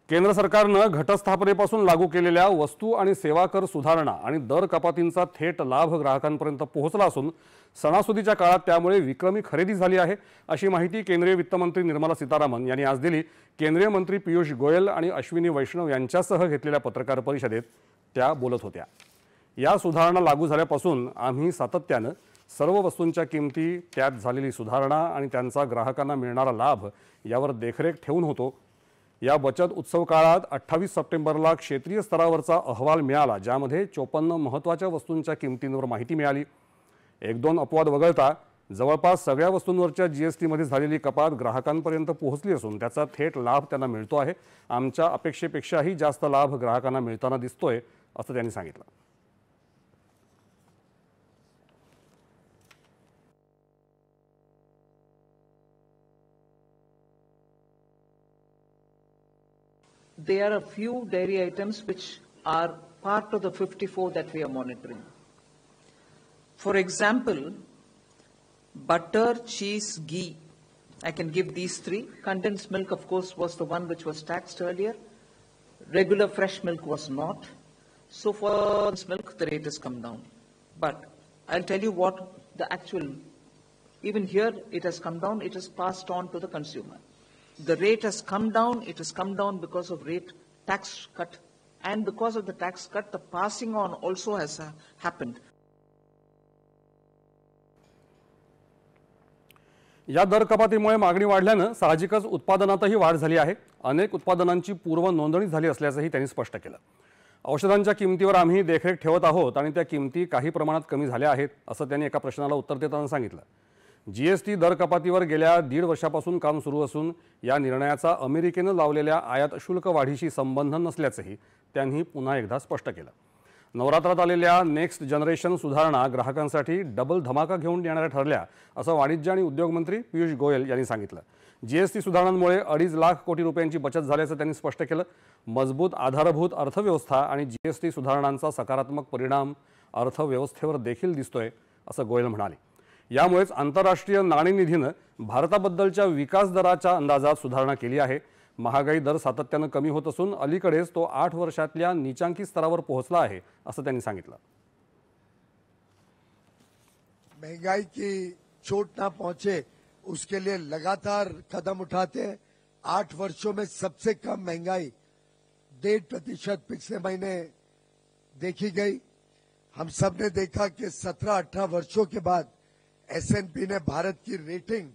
केंद्र सरकारनं घटस्थापनेपासून लागू केलेल्या वस्तू आणि सेवा कर सुधारणा आणि दर कपातींचा थेट लाभ ग्राहकांपर्यंत पोहोचला असून सणासुदीच्या काळात त्यामुळे विक्रमी खरेदी झाली आहे, अशी माहिती केंद्रीय वित्तमंत्री निर्मला सीतारामन यांनी आज दिली। केंद्रीय मंत्री पीयूष गोयल आणि अश्विनी वैष्णव यांच्यासह घेतलेल्या पत्रकार परिषदेत त्या बोलत होत्या। या सुधारणा लागू झाल्यापासून आम्ही सातत्याने सर्व वस्तूंच्या किमती, त्यात झालेली सुधारणा आणि त्यांचा ग्राहकांना मिळणारा लाभ यावर देखरेख ठेवून होतो। या बचत उत्सव काळात 28 सप्टेंबरला क्षेत्रीय स्तरावरचा अहवाल मिळाला, ज्यामध्ये 54 महत्त्वाच्या वस्तूंच्या किमतींवर माहिती मिळाली। एक दोन अपवाद वगळता जवळपास सगळ्या वस्तूंवरच्या जीएसटी मध्ये झालेली कपात ग्राहकांपर्यंत पोहोचली असून त्याचा थेट लाभ त्यांना मिळतो आहे। आमच्या अपेक्षेपेक्षाही जास्त लाभ ग्राहकांना मिळताना दिसतोय, असं त्यांनी सांगितलं। There are a few dairy items which are part of the 54 that we are monitoring. For example, butter, cheese, ghee. I can give these three. Condensed milk, of course, was the one which was taxed earlier. Regular fresh milk was not. So for milk, the rate has come down. But I'll tell you what the actual, even here it has come down, it is passed on to the consumer. The rate has come down, it has come down because of rate tax cut, and because of the tax cut, the passing on also has happened. या दर कपातीमुळे मागणी वाढल्याने साहजिकच उत्पादनातही वाढ झाली आहे। अनेक उत्पादनांची पूर्व नोंदणी झाली असल्याचंही त्यांनी स्पष्ट केलं। औषधांच्या किमतीवर आम्ही देखरेख ठेवत आहोत आणि त्या किमती काही प्रमाणात कमी झाल्या आहेत, असं त्यांनी एका प्रश्नाला उत्तर देताना सांगितलं। जीएसटी दर कपातीवर गेल्या 1.5 वर्षापासून काम सुरू असून या निर्णयाचा अमेरिकेने लावलेल्या आयात शुल्क वाढीशी संबंध नसल्याचंही त्यांनी पुन्हा एकदा स्पष्ट केलं। नवरात्रात आलेल्या नेक्स्ट जनरेशन सुधारणा ग्राहकांसाठी डबल धमाका घेऊन येणाऱ्या ठरल्या, असं वाणिज्य आणि उद्योग मंत्री पीयूष गोयल यांनी सांगितलं। जीएसटी सुधारणांमुळे 2.5 लाख कोटी रुपयांची बचत झाल्याचं त्यांनी स्पष्ट केलं। मजबूत आधारभूत अर्थव्यवस्था आणि जीएसटी सुधारणांचा सकारात्मक परिणाम अर्थव्यवस्थेवर देखील दिसतोय, असं गोयल म्हणाले। यामुळेच आंतरराष्ट्रीय नाणेनिधीने भारताबद्दलच्या विकास दराच्या अंदाजात सुधारणा केली आहे। महागाई दर सातत्याने कमी होत असून अलीकडेच तो 8 वर्षातल्या नीचांकी स्तरावर पोहोचला आहे, असं त्यांनी सांगितलं। महंगाई की चोट ना पहुंचे उसके लिए लगातार कदम उठाते हैं। 8 वर्षों में सबसे कम महंगाई 1.5% पिछले महीने देखी गई। हम सब ने देखा कि 17-18 वर्षों के बाद S&P ने भारत की रेटिंग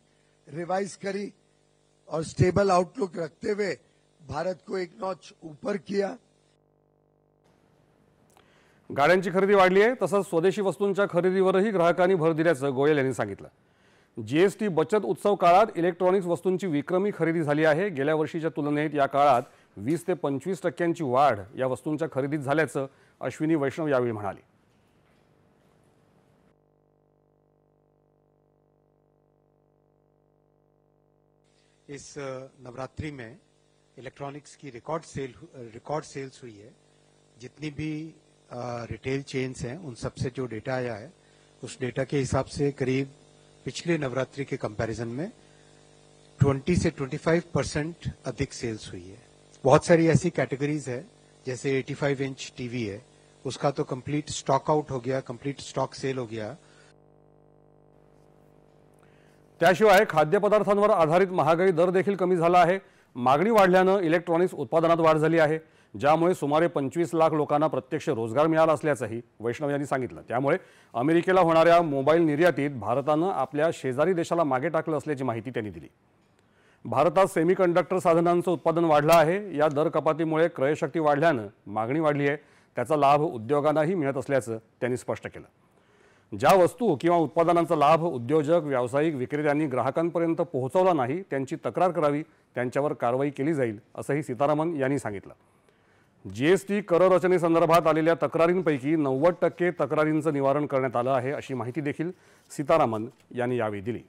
रिवाइज करी और स्टेबल आउटलुक रखते हुए भारत को एक नॉच ऊपर किया। गाड्यांची खरेदी वाढली आहे, तसंच स्वदेशी वस्तूंच्या खरेदीवरही ग्राहकांनी भर दिल्याचं गोयल यांनी सांगितलं। जीएसटी बचत उत्सव काळात इलेक्ट्रॉनिक्स वस्तूंची विक्रमी खरेदी झाली आहे। गेल्या वर्षीच्या तुलनेत या काळात 20 ते 25% वाढ या वस्तूंच्या खरेदीत झाल्याचं अश्विनी वैष्णव यावेळी म्हणाले। इस नवरात्रि में इलेक्ट्रॉनिक्स की रिकॉर्ड सेल्स हुई है। जितनी भी रिटेल चेन्स हैं उन सब से जो डेटा आया है उस डेटा के हिसाब से करीब पिछले नवरात्रि के कंपैरिजन में 20 से 25% अधिक सेल्स हुई है। बहुत सारी ऐसी कैटेगरीज है, जैसे 85 इंच टीवी है, उसका तो कंप्लीट स्टॉक आउट हो गया, कंप्लीट स्टॉक सेल हो गया। त्याशिवाय खाद्यपदार्थांवर आधारित महागाई दर देखील कमी झाला आहे। मागणी वाढल्याने इलेक्ट्रॉनिक्स उत्पादनात वाढ झाली आहे, ज्यामुळे सुमारे 25 लाख लोकांना प्रत्यक्ष रोजगार मिळाला असल्याचंही वैष्णव यांनी सांगितलं। त्यामुळे अमेरिकेला होणाऱ्या मोबाईल निर्यातीत भारताने आपल्या शेजारी देशाला मागे टाकलं असल्याची माहिती त्यांनी दिली। भारतात सेमीकंडक्टर साधनांचं उत्पादन वाढलं आहे। या दर कपातीमुळे क्रयशक्ती वाढल्याने मागणी वाढली आहे, त्याचा लाभ उद्योगांनाही मिळत असल्याचं त्यांनी स्पष्ट केलं। ज्या वस्तू किंवा उत्पादनांचा लाभ उद्योजक, व्यावसायिक विक्रेत्यांनी ग्राहकांपर्यंत पोहोचवला नाही त्यांची तक्रार करावी, त्यांच्यावर कारवाई केली जाईल, असंही सीतारामन यांनी सांगितलं। जीएसटी कर रचनेसंदर्भात आलेल्या तक्रारींपैकी 90% तक्रारींचं निवारण करण्यात आलं आहे, अशी माहिती देखील सीतारामन यांनी यावेळी दिली।